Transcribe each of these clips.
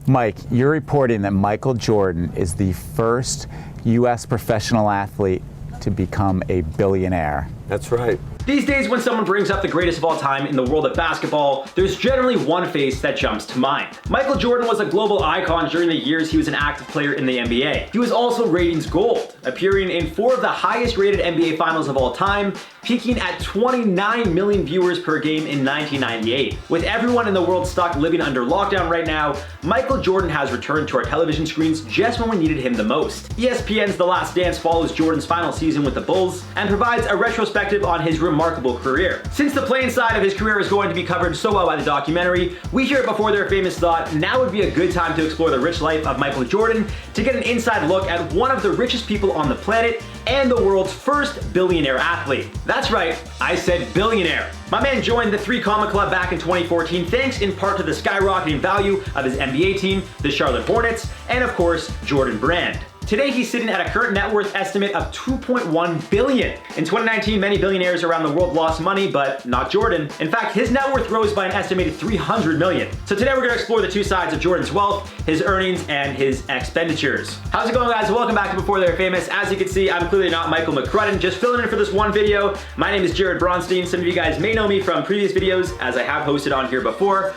Mike, you're reporting that Michael Jordan is the first U.S. professional athlete to become a billionaire. That's right. These days, when someone brings up the greatest of all time in the world of basketball, there's generally one face that jumps to mind. Michael Jordan was a global icon during the years he was an active player in the NBA. He was also ratings gold, appearing in 4 of the highest rated NBA finals of all time, peaking at 29 million viewers per game in 1998. With everyone in the world stuck living under lockdown right now, Michael Jordan has returned to our television screens just when we needed him the most. ESPN's The Last Dance follows Jordan's final season with the Bulls and provides a retrospective on his remarkable career. Since the playing side of his career is going to be covered so well by the documentary, we here at Before Their Famous thought now would be a good time to explore the rich life of Michael Jordan to get an inside look at one of the richest people on the planet and the world's first billionaire athlete. That's right, I said billionaire. My man joined the 3 Comma Club back in 2014 thanks in part to the skyrocketing value of his NBA team, the Charlotte Hornets, and of course, Jordan Brand. Today, he's sitting at a current net worth estimate of $2.1 billion. In 2019, many billionaires around the world lost money, but not Jordan. In fact, his net worth rose by an estimated $300 million. So today, we're gonna explore the 2 sides of Jordan's wealth, his earnings, and his expenditures. How's it going, guys? Welcome back to Before They're Famous. As you can see, I'm clearly not Michael McCrudden, just filling in for this one video. My name is Jared Bronstein. Some of you guys may know me from previous videos, as I have hosted on here before.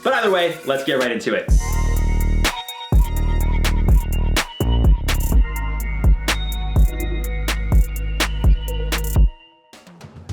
But either way, let's get right into it.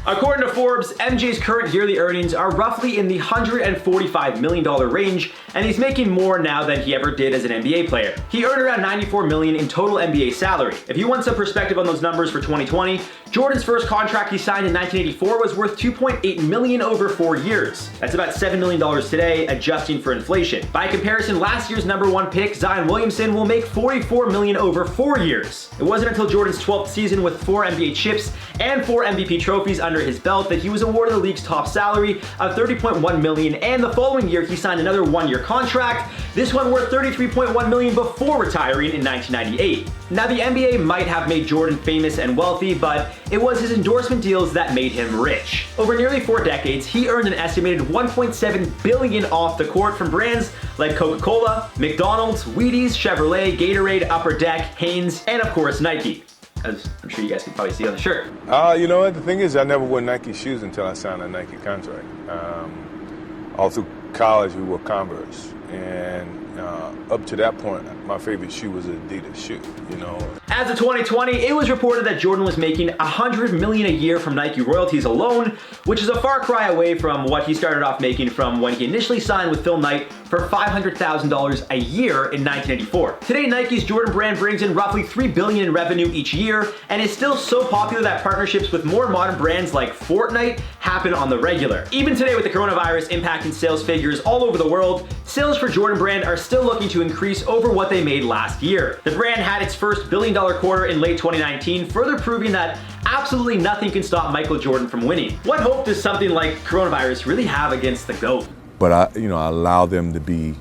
According to Forbes, MJ's current yearly earnings are roughly in the $145 million range, and he's making more now than he ever did as an NBA player. He earned around $94 million in total NBA salary. If you want some perspective on those numbers for 2020, Jordan's first contract he signed in 1984 was worth $2.8 million over 4 years. That's about $7 million today, adjusting for inflation. By comparison, last year's #1 pick, Zion Williamson, will make $44 million over 4 years. It wasn't until Jordan's 12th season with 4 NBA chips and 4 MVP trophies under his belt that he was awarded the league's top salary of $30.1 million, and the following year he signed another 1-year contract, this one worth $33.1 million before retiring in 1998. Now, the NBA might have made Jordan famous and wealthy, but it was his endorsement deals that made him rich. Over nearly 4 decades, he earned an estimated $1.7 billion off the court from brands like Coca-Cola, McDonald's, Wheaties, Chevrolet, Gatorade, Upper Deck, Hanes, and of course Nike, as I'm sure you guys can probably see on the shirt. You know what, the thing is, I never wore Nike shoes until I signed a Nike contract. All through college, we wore Converse, and up to that point, my favorite shoe was an Adidas shoe, you know. As of 2020, it was reported that Jordan was making $100 million a year from Nike royalties alone, which is a far cry away from what he started off making from when he initially signed with Phil Knight for $500,000 a year in 1984. Today, Nike's Jordan Brand brings in roughly $3 billion in revenue each year, and is still so popular that partnerships with more modern brands like Fortnite happen on the regular. Even today, with the coronavirus impacting sales figures all over the world, sales for Jordan Brand are still looking to increase over what they made last year. The brand had its first billion-dollar quarter in late 2019, further proving that absolutely nothing can stop Michael Jordan from winning. What hope does something like coronavirus really have against the GOAT? But I allow them to be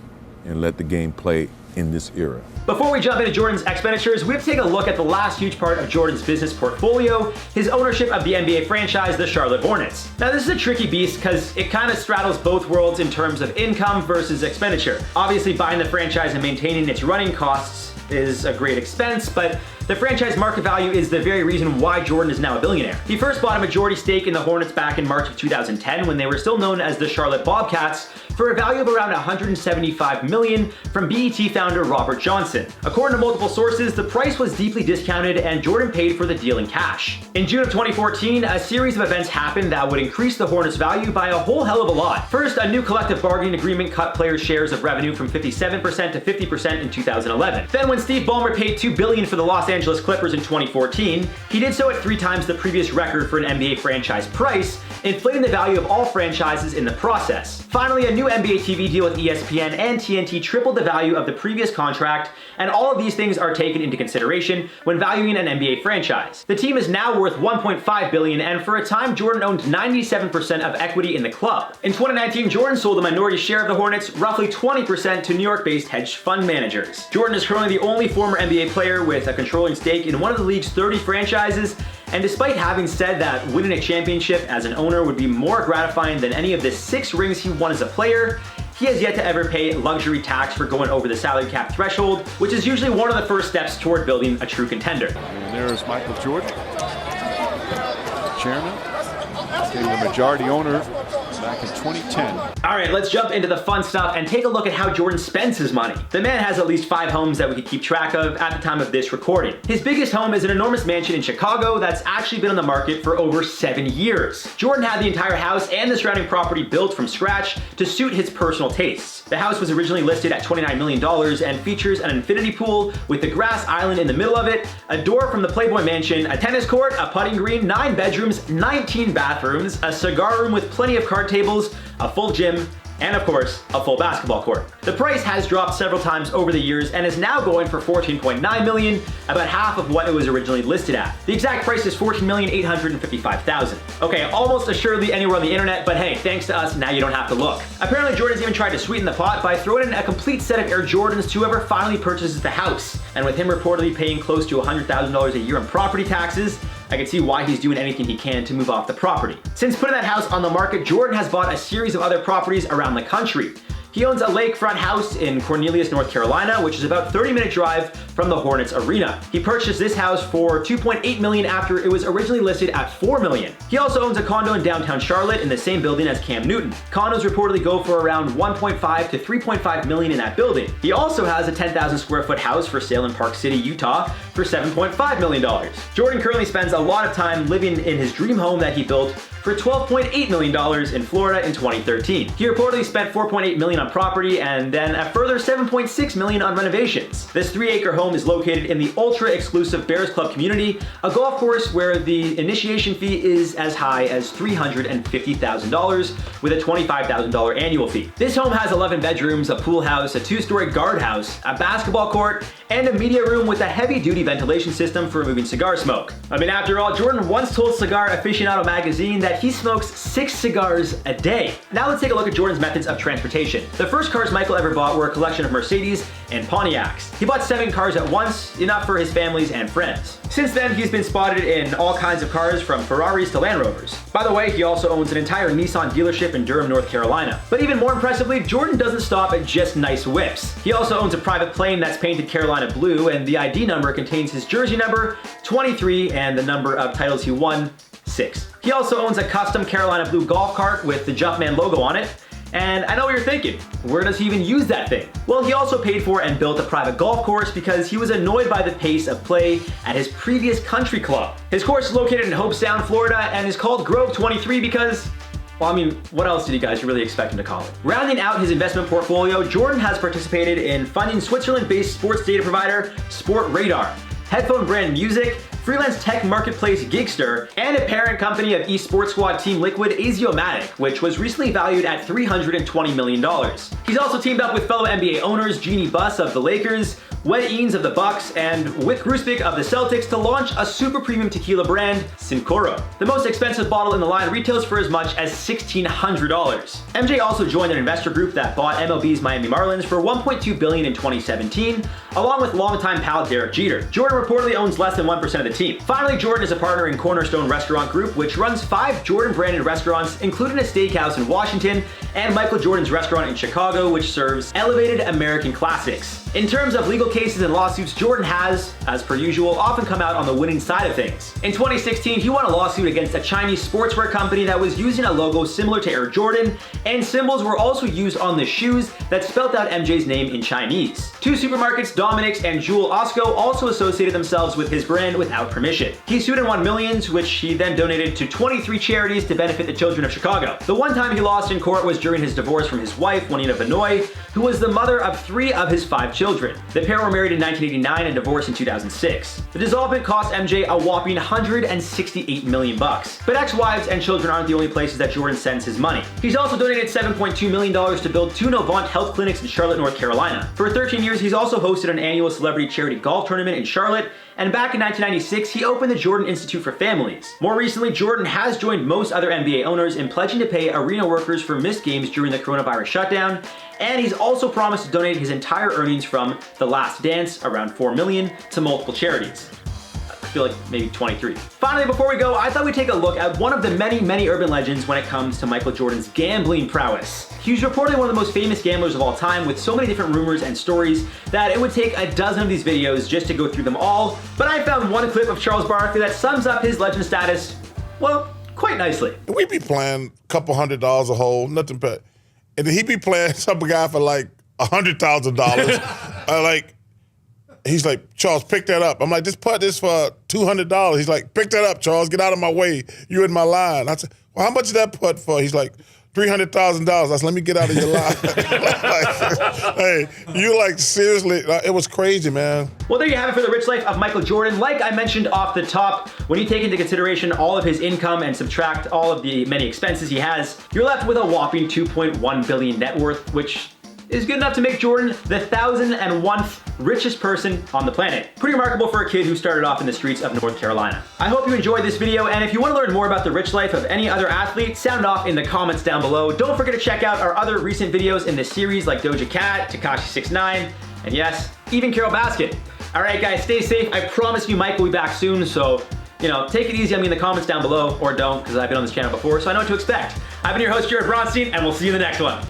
and let the game play in this era. Before we jump into Jordan's expenditures, we have to take a look at the last huge part of Jordan's business portfolio, his ownership of the NBA franchise, the Charlotte Hornets. Now, this is a tricky beast because it kind of straddles both worlds in terms of income versus expenditure. Obviously, buying the franchise and maintaining its running costs is a great expense, but the franchise market value is the very reason why Jordan is now a billionaire. He first bought a majority stake in the Hornets back in March of 2010 when they were still known as the Charlotte Bobcats for a value of around $175 million from BET founder Robert Johnson. According to multiple sources, the price was deeply discounted and Jordan paid for the deal in cash. In June of 2014, a series of events happened that would increase the Hornets' value by a whole hell of a lot. First, a new collective bargaining agreement cut players' shares of revenue from 57% to 50% in 2011. Then when Steve Ballmer paid $2 billion for the Los Angeles Clippers in 2014, he did so at 3 times the previous record for an NBA franchise price, inflating the value of all franchises in the process. Finally, a new NBA TV deal with ESPN and TNT tripled the value of the previous contract, and all of these things are taken into consideration when valuing an NBA franchise. The team is now worth $1.5 billion, and for a time, Jordan owned 97% of equity in the club. In 2019, Jordan sold a minority share of the Hornets, roughly 20%, to New York-based hedge fund managers. Jordan is currently the only former NBA player with a controlling stake in one of the league's 30 franchises, and despite having said that winning a championship as an owner would be more gratifying than any of the 6 rings he won as a player, He has yet to ever pay luxury tax for going over the salary cap threshold, which is usually one of the first steps toward building a true contender. And there's Michael Jordan, chairman, became the majority owner back in 2010. All right, let's jump into the fun stuff and take a look at how Jordan spends his money. The man has at least 5 homes that we could keep track of at the time of this recording. His biggest home is an enormous mansion in Chicago that's actually been on the market for over 7 years. Jordan had the entire house and the surrounding property built from scratch to suit his personal tastes. The house was originally listed at $29 million and features an infinity pool with the grass island in the middle of it, a door from the Playboy Mansion, a tennis court, a putting green, 9 bedrooms, 19 bathrooms, a cigar room with plenty of card tables, a full gym, and of course, a full basketball court. The price has dropped several times over the years and is now going for $14.9 million, about half of what it was originally listed at. The exact price is $14,855,000. Okay, almost assuredly anywhere on the internet, but hey, thanks to us, now you don't have to look. Apparently, Jordan's even tried to sweeten the pot by throwing in a complete set of Air Jordans to whoever finally purchases the house. And with him reportedly paying close to $100,000 a year in property taxes, I can see why he's doing anything he can to move off the property. Since putting that house on the market, Jordan has bought a series of other properties around the country. He owns a lakefront house in Cornelius, North Carolina, which is about a 30-minute drive from the Hornets arena. He purchased this house for $2.8 million after it was originally listed at $4 million. He also owns a condo in downtown Charlotte in the same building as Cam Newton. Condos reportedly go for around $1.5 to $3.5 million in that building. He also has a 10,000 square foot house for sale in Park City, Utah for $7.5 million. Jordan currently spends a lot of time living in his dream home that he built for $12.8 million in Florida in 2013. He reportedly spent $4.8 million on property and then a further $7.6 million on renovations. This 3-acre home is located in the ultra-exclusive Bears Club community, a golf course where the initiation fee is as high as $350,000 with a $25,000 annual fee. This home has 11 bedrooms, a pool house, a 2-story guardhouse, a basketball court, and a media room with a heavy-duty ventilation system for removing cigar smoke. I mean, after all, Jordan once told Cigar Aficionado magazine that he smokes 6 cigars a day. Now let's take a look at Jordan's methods of transportation. The first cars Michael ever bought were a collection of Mercedes and Pontiacs. He bought 7 cars at once, enough for his families and friends. Since then, he's been spotted in all kinds of cars from Ferraris to Land Rovers. By the way, he also owns an entire Nissan dealership in Durham, North Carolina. But even more impressively, Jordan doesn't stop at just nice whips. He also owns a private plane that's painted Carolina blue, and the ID number contains his jersey number, 23, and the number of titles he won, 6. He also owns a custom Carolina blue golf cart with the Jumpman logo on it. And I know what you're thinking, where does he even use that thing? Well, he also paid for and built a private golf course because he was annoyed by the pace of play at his previous country club. His course is located in Hobe Sound, Florida, and is called Grove 23 because, well, I mean, what else did you guys really expect him to call it? Rounding out his investment portfolio, Jordan has participated in funding Switzerland-based sports data provider Sportradar, headphone brand Music, freelance tech marketplace Gigster, and a parent company of eSports Squad Team Liquid, Asiomatic, which was recently valued at $320 million. He's also teamed up with fellow NBA owners Jeannie Buss of the Lakers, Wed Eanes of the Bucks, and Wick Grusbeck of the Celtics to launch a super premium tequila brand, Cincoro. The most expensive bottle in the line retails for as much as $1,600. MJ also joined an investor group that bought MLB's Miami Marlins for $1.2 billion in 2017, along with longtime pal Derek Jeter. Jordan reportedly owns less than 1% of the team. Finally, Jordan is a partner in Cornerstone Restaurant Group, which runs 5 Jordan-branded restaurants, including a steakhouse in Washington, and Michael Jordan's restaurant in Chicago, which serves elevated American classics. In terms of legal cases and lawsuits, Jordan has, as per usual, often come out on the winning side of things. In 2016, he won a lawsuit against a Chinese sportswear company that was using a logo similar to Air Jordan, and symbols were also used on the shoes that spelled out MJ's name in Chinese. 2 supermarkets, Dominic's and Jewel Osco, also associated themselves with his brand without permission. He sued and won millions, which he then donated to 23 charities to benefit the children of Chicago. The one time he lost in court was during his divorce from his wife, Juanita Benoit, who was the mother of 3 of his 5 children. The pair were married in 1989 and divorced in 2006. The dissolvement cost MJ a whopping $168 million. But ex-wives and children aren't the only places that Jordan sends his money. He's also donated $7.2 million to build 2 Novant health clinics in Charlotte, North Carolina. For 13 years, he's also hosted an annual celebrity charity golf tournament in Charlotte, and back in 1996, he opened the Jordan Institute for Families. More recently, Jordan has joined most other NBA owners in pledging to pay arena workers for missed games during the coronavirus shutdown, and he's also promised to donate his entire earnings from The Last Dance, around $4 million, to multiple charities. feel like maybe 23. Finally, before we go, I thought we'd take a look at one of the many urban legends when it comes to Michael Jordan's gambling prowess. He's reportedly one of the most famous gamblers of all time, with so many different rumors and stories that it would take a dozen of these videos just to go through them all. But I found one clip of Charles Barkley that sums up his legend status, well, quite nicely. We be playing a couple $100 a hole, nothing but, and then he be playing some guy for like $100,000. He's like, Charles, pick that up. I'm like, just put this for $200. He's like, pick that up, Charles. Get out of my way. You in my line. I said, well, how much is that put for? He's like, $300,000. I said, let me get out of your line. Hey, you like, seriously, it was crazy, man. Well, there you have it for the rich life of Michael Jordan. Like I mentioned off the top, when you take into consideration all of his income and subtract all of the many expenses he has, you're left with a whopping $2.1 billion net worth, which is good enough to make Jordan the 1,001th richest person on the planet. Pretty remarkable for a kid who started off in the streets of North Carolina. I hope you enjoyed this video, and if you want to learn more about the rich life of any other athlete, sound off in the comments down below. Don't forget to check out our other recent videos in this series like Doja Cat, Tekashi 6ix9ine, and yes, even Carol Baskin. All right, guys, stay safe. I promise you Mike will be back soon, so take it easy on me in the comments down below, or don't, because I've been on this channel before, so I know what to expect. I've been your host, Jared Bronstein, and we'll see you in the next one.